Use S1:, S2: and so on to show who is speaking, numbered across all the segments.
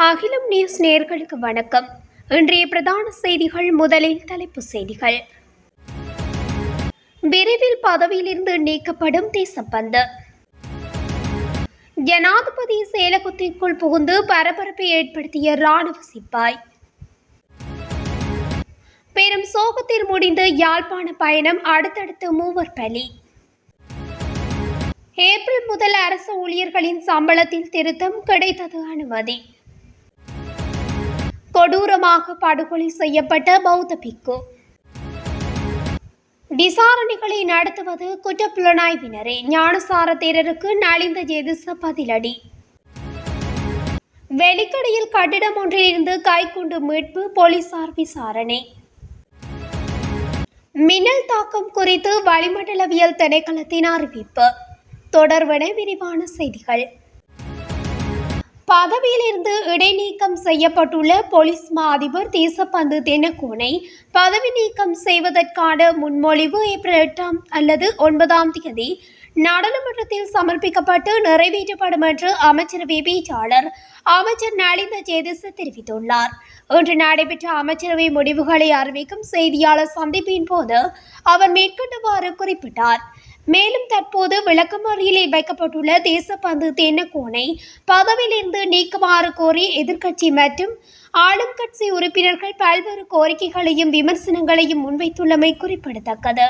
S1: அகிலம் நியூஸ் நேயர்களுக்கு வணக்கம். இன்றைய பிரதான செய்திகள். முதலில் தலைப்புச் செய்திகள். விரைவில் பதவியிலிருந்து நீக்கப்படும் தேசப்பந்து. ஜனாதிபதி செயலகத்திற்குள் புகுந்து பரபரப்பை ஏற்படுத்திய ராணுவ சிப்பாய். பெரும் சோகத்தில் முடிந்த யாழ்ப்பாண பயணம், அடுத்தடுத்து மூவர் பலி. ஏப்ரல் முதல் அரசு ஊழியர்களின் சம்பளத்தில் திருத்தம், கிடைத்தது அனுமதி. கொடூரமாக படுகொலை செய்யப்பட்ட பௌத்த பிக்கு. விசாரணைகளை நடத்துவது குற்றப்புலனாய்வினரே, ஞானசார தேரருக்கு நலிந்த ஜேதிச பதிலடி. வெலிக்கடையில் கட்டிடம் ஒன்றில் இருந்து கைக்குண்டு மீட்பு, போலீசார் விசாரணை. மின்னல் தாக்கம் குறித்து வளிமண்டலவியல் திணைக்களத்தின் அறிவிப்பு. தொடர்வன விரிவான செய்திகள். பதவியிலிருந்து இடைநீக்கம் செய்யப்பட்டுள்ள போலீஸ் மா அதிபர் தேசப்பந்து தென்னக்கோனை பதவி நீக்கம் செய்வதற்கான முன்மொழிவு ஏப்ரல் 8 அல்லது 9 தேதி நாடாளுமன்றத்தில் சமர்ப்பிக்கப்பட்டு நிறைவேற்றப்படும் என்று அமைச்சரவை பேச்சாளர் அமைச்சர் நலிந்த ஜேதிச தெரிவித்துள்ளார். இன்று நடைபெற்ற அமைச்சரவை முடிவுகளை அறிவிக்கும் செய்தியாளர் சந்திப்பின் போது அவர் மேற்கொண்டவாறு குறிப்பிட்டார். மேலும் தற்போது விளக்கமறியலில் வைக்கப்பட்டுள்ள தேசப்பந்து தென்னக்கோனை பதவியிலிருந்து நீக்குமாறு கோரி எதிர்க்கட்சி மற்றும் ஆளும் கட்சி உறுப்பினர்கள் பல்வேறு கோரிக்கைகளையும் விமர்சனங்களையும் முன்வைத்துள்ளமை குறிப்பிடத்தக்கது.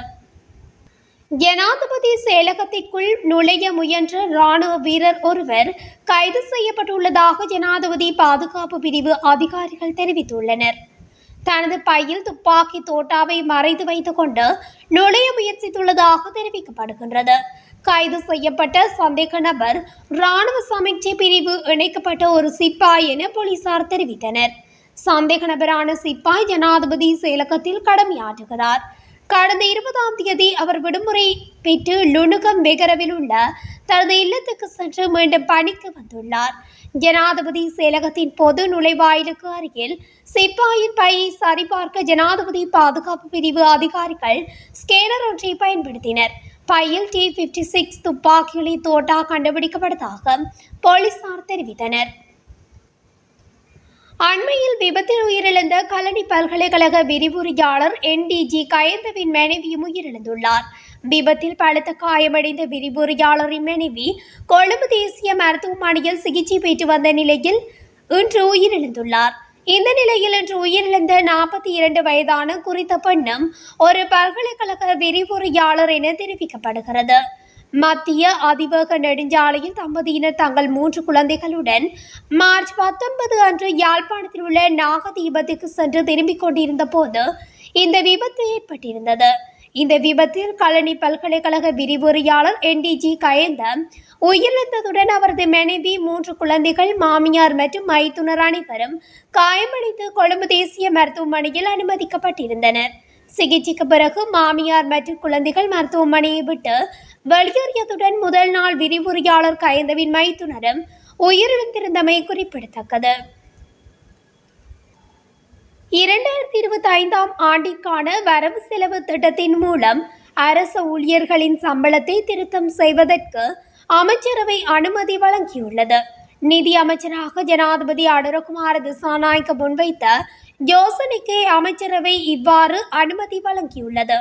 S1: ஜனாதிபதி செயலகத்திற்குள் நுழைய முயன்ற ராணுவ வீரர் ஒருவர் கைது செய்யப்பட்டுள்ளதாக ஜனாதிபதி பாதுகாப்பு பிரிவு அதிகாரிகள் தெரிவித்துள்ளனர். தனது பையில் துப்பாக்கி தோட்டாவை மறைத்து வைத்துக் கொண்டு நுழைய முயற்சித்துள்ளதாக தெரிவிக்கப்படுகின்றது. கைது செய்யப்பட்ட சந்தேக நபர் ராணுவ சமீட்சை பிரிவு இணைக்கப்பட்ட ஒரு சிப்பாய் என போலீசார் தெரிவித்தனர். சந்தேக நபரான சிப்பாய் ஜனாதிபதி செயலகத்தில் கடமையாற்றுகிறார். கடந்த 20 தேதி அவர் விடுமுறை பெற்று லுணுகம் வெகரவில் உள்ள தனது இல்லத்துக்கு சென்று மீண்டும் பணிக்கு வந்துள்ளார். ஜனாதிபதி செயலகத்தின் பொது நுழைவாயிலுக்கு அருகில் சிப்பாயின் பையை சரிபார்க்க ஜனாதிபதி பாதுகாப்பு பிரிவு அதிகாரிகள் ஸ்கேனர் ஒன்றை பயன்படுத்தினர். பையில் T56 துப்பாக்கிகளை தோட்டா கண்டுபிடிக்கப்பட்டதாக போலீசார் தெரிவித்தனர். அண்மையில் விபத்தில் உயிரிழந்த கலனி பல்கலைக்கழக விரிவுரையாளர் NDG கயந்தவின் மனைவியும் உயிரிழந்துள்ளார். விபத்தில் பலத்த காயமடைந்த விரிவுரையாளரின் மனைவி கொழும்பு தேசிய மருத்துவமனையில் சிகிச்சை பெற்று வந்த நிலையில் இன்று உயிரிழந்துள்ளார். இந்த நிலையில் இன்று உயிரிழந்த 42 வயதான குறித்த பெண்ணும் ஒரு பல்கலைக்கழக விரிவுரையாளர் என தெரிவிக்கப்படுகிறது. மத்திய அதிவேக நெடுஞ்சாலையில் தம்பதியினர் தங்கள் 3 குழந்தைகளுடன் மார்ச் 19 அன்று யாழ்ப்பாணத்தில் உள்ள நாகதீபத்துக்கு சென்று திரும்பிக் கொண்டிருந்த போது இந்த விபத்து ஏற்பட்டிருந்தது. இந்த விபத்தில் கலனி பல்கலைக்கழக விரிவுரையாளர் NDG கயந்த உயிரிழந்ததுடன் அவரது மனைவி, 3 குழந்தைகள், மாமியார் மற்றும் மைத்துனர் அனைவரும் காயமடைந்து கொழும்பு தேசிய மருத்துவமனையில் அனுமதிக்கப்பட்டிருந்தனர். சிகிச்சைக்கு பிறகு மாமியார் மற்றும் குழந்தைகள் மருத்துவமனையை விட்டு வெளியேறியதுடன் முதல் நாள் விரிவுரையாளர் கயந்தவின் மைத்துனரும் உயிரிழந்திருந்தமை குறிப்பிடத்தக்கது. 2025 ஆண்டிற்கான வரவு செலவு திட்டத்தின் மூலம் அரசு ஊழியர்களின் சம்பளத்தை திருத்தம் செய்வதற்கு அமைச்சரவை அனுமதி வழங்கியுள்ளது. நிதி அமைச்சராக ஜனாதிபதி அனுரகுமார திசாநாயக்க முன்வைத்த யோசனைக்கு அமைச்சரவை இவ்வாறு அனுமதி வழங்கியுள்ளது.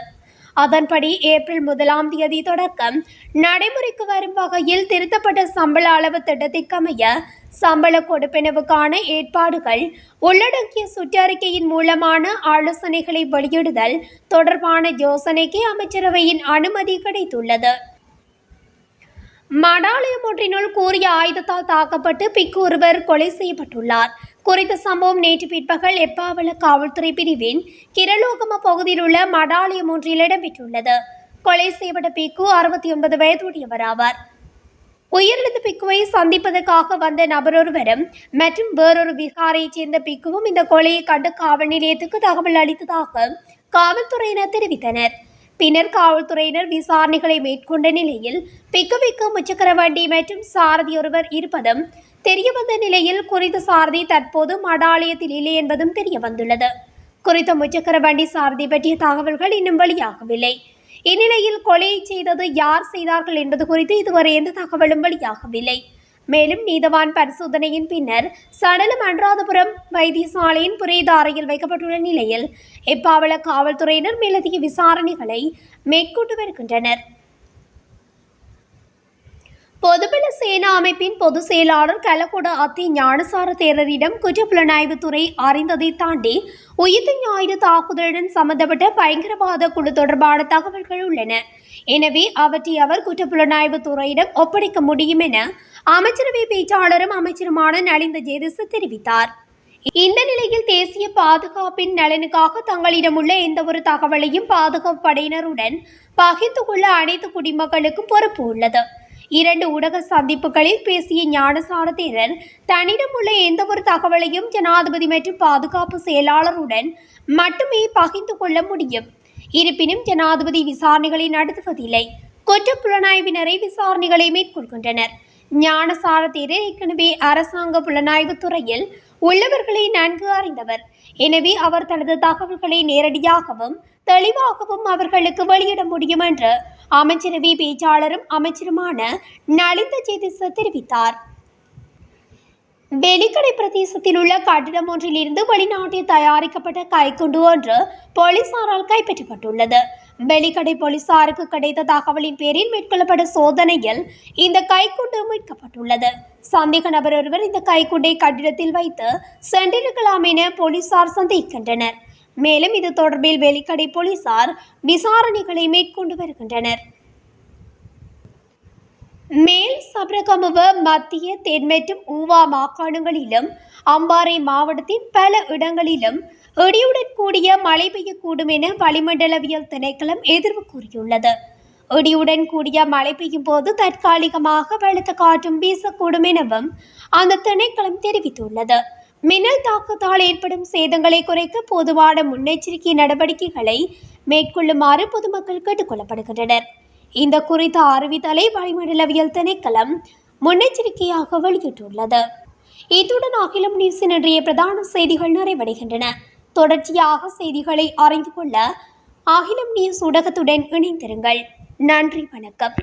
S1: அதன்படி ஏப்ரல் 1 தேதி தொடக்கம் நடைமுறைக்கு வரும் வகையில் திருத்தப்பட்ட சம்பள அளவு திட்டத்திற்கமைய சம்பள கொடுப்பனவுக்கான ஏற்பாடுகள் உள்ளடங்கிய சுற்றறிக்கையின் மூலமான ஆலோசனைகளை வெளியிடுதல் தொடர்பான யோசனைக்கு அமைச்சரவையின் அனுமதி கிடைத்துள்ளது. மடாலயம் ஒன்றினுள் கூறிய ஆயுதத்தால் தாக்கப்பட்டு பிக்கு ஒருவர் கொலை செய்யப்பட்டுள்ளார். குறித்த சம்பவம் நேற்று பிற்பகல் எப்பாவல காவல்துறை பிரிவின் கிரலோகம பகுதியில் உள்ள மடாலயம் ஒன்றில் இடம்பெற்றுள்ளது. கொலை செய்யப்பட்ட பிக்கு 69 வயதுடையவராவார். உயிரிழந்த பிக்குவை சந்திப்பதற்காக வந்த நபரொருவரும் மற்றும் வேறொரு விகாரையைச் சேர்ந்த பிக்குவும் இந்த கொலையை கண்டு காவல் நிலையத்துக்கு தகவல் அளித்ததாக காவல்துறையினர் தெரிவித்தனர். பின்னர் காவல்துறையினர் விசாரணைகளை மேற்கொண்ட நிலையில் பிக்குவிக்கு முச்சக்கர வண்டி மற்றும் சாரதி ஒருவர் இருப்பதும் தெரியவந்த நிலையில் குறித்த சாரதி தற்போது மடாலயத்தில் இல்லை என்பதும் தெரியவந்துள்ளது. குறித்த முச்சக்கர வண்டி சாரதி பற்றிய தகவல்கள் இன்னும் வெளியாகவில்லை. இந்நிலையில் கொலையை செய்தது யார் செய்தார்கள் என்பது குறித்து இதுவரை எந்த தகவலும் வெளியாகவில்லை. மேலும் நீதவான் பரிசோதனையின் பின்னர் சடலம் அனுராதபுரம் வைத்தியசாலையின் பிரேத அறையில் வைக்கப்பட்டுள்ள நிலையில் எப்பாவள காவல்துறையினர் மேலதிக விசாரணைகளை மேற்கொண்டு வருகின்றனர். பொதுபல சேனா அமைப்பின் பொதுச் செயலாளர் கலகொட அத்தி ஞானசார தேரரிடம் குற்றப்புலனாய்வுத்துறை அறிந்ததை தாண்டி உயிர்த்த ஞாயிறு தாக்குதலுடன் சம்பந்தப்பட்ட பயங்கரவாத குழு தொடர்பான தகவல்கள் உள்ளன. எனவே அவற்றை அவர் குற்றப்புலனாய்வுத்துறையிடம் ஒப்படைக்க முடியும் என அமைச்சரவை பேச்சாளரும் அமைச்சருமான நலிந்த ஜேதிச தெரிவித்தார். இந்த நிலையில் தேசிய பாதுகாப்பின் நலனுக்காக தங்களிடம் உள்ள எந்தவொரு தகவலையும் பாதுகாப்பு படையினருடன் பகிர்ந்து கொள்ள அனைத்து குடிமக்களுக்கும் பொறுப்பு உள்ளது. 2 ஊடக சந்திப்புகளில் பேசிய ஞானசார தேரர் தன்னிடம் உள்ள எந்தவொரு தகவலையும் ஜனாதிபதி மற்றும் பாதுகாப்பு செயலாளருடன் மட்டுமே பகிர்ந்து கொள்ள முடியும். இருப்பினும் ஜனாதிபதி விசாரணைகளை நடத்துவதில்லை. குற்றப்புலனாய்வினரை விசாரணைகளை மேற்கொள்கின்றனர். ஞானசார தேரர் ஏற்கனவே அரசாங்க புலனாய்வு துறையில் உள்ளவர்களை நன்கு அறிந்தவர். எனவே அவர் தனது தகவல்களை நேரடியாகவும் தெளிவாகவும் அவர்களுக்கு வெளியிட முடியும் என்று அமைச்சரவை பேச்சாளரும் அமைச்சருமான நலிந்த ஜேதிச தெரிவித்தார். வெலிக்கடை பிரதேசத்தில் உள்ள கட்டிடம் ஒன்றில் இருந்து வெளிநாட்டில் தயாரிக்கப்பட்ட கைக்குண்டு ஒன்று போலீசாரால் கைப்பற்றப்பட்டுள்ளது. வெலிக்கடை போலீசாருக்கு கிடைத்த தகவலின் பேரில் மேற்கொள்ளப்பட்ட சோதனையில் இந்த கைக்குண்டு மீட்கப்பட்டுள்ளது. சந்தேக நபர் ஒருவர் இந்த கைக்குண்டை கட்டிடத்தில் வைத்து சென்றிருக்கலாம் என போலீசார் சந்தேகிக்கின்றனர். மேலும் இது தொடர்பில் வெலிக்கடை போலீசார் விசாரணைகளை மேற்கொண்டு வருகின்றனர். மேல் சப்ரகமுவ மத்திய தென் மற்றும் ஊவா மாகாணங்களிலும் அம்பாறை மாவட்டத்தின் பல இடங்களிலும் இடியுடன் கூடிய மழை பெய்யக்கூடும் என வளிமண்டலவியல் திணைக்களம் எதிர்வு கூறியுள்ளது. இடியுடன் கூடிய மழை பெய்யும் போது தற்காலிகமாக பலத்த காற்றும் வீசக்கூடும் எனவும் அந்த திணைக்களம் தெரிவித்துள்ளது. மின்னல் தாக்கத்தால் ஏற்படும் சேதங்களை குறைக்க பொதுவான முன்னெச்சரிக்கை நடவடிக்கைகளை மேற்கொள்ளுமாறு பொதுமக்கள் கேட்டுக் கொள்ளப்படுகின்றனர். இந்த குறித்த அறிவித்தலை வளிமண்டலவியல் திணைக்களம் முன்னெச்சரிக்கையாக வெளியிட்டுள்ளது. இத்துடன் அகிலம் நியூஸின் இன்றைய பிரதான செய்திகள் நிறைவடைகின்றன. தொடர்ச்சியாக செய்திகளை அறிந்து கொள்ள அகிலம் நியூஸ் ஊடகத்துடன் இணைந்திருங்கள். நன்றி, வணக்கம்.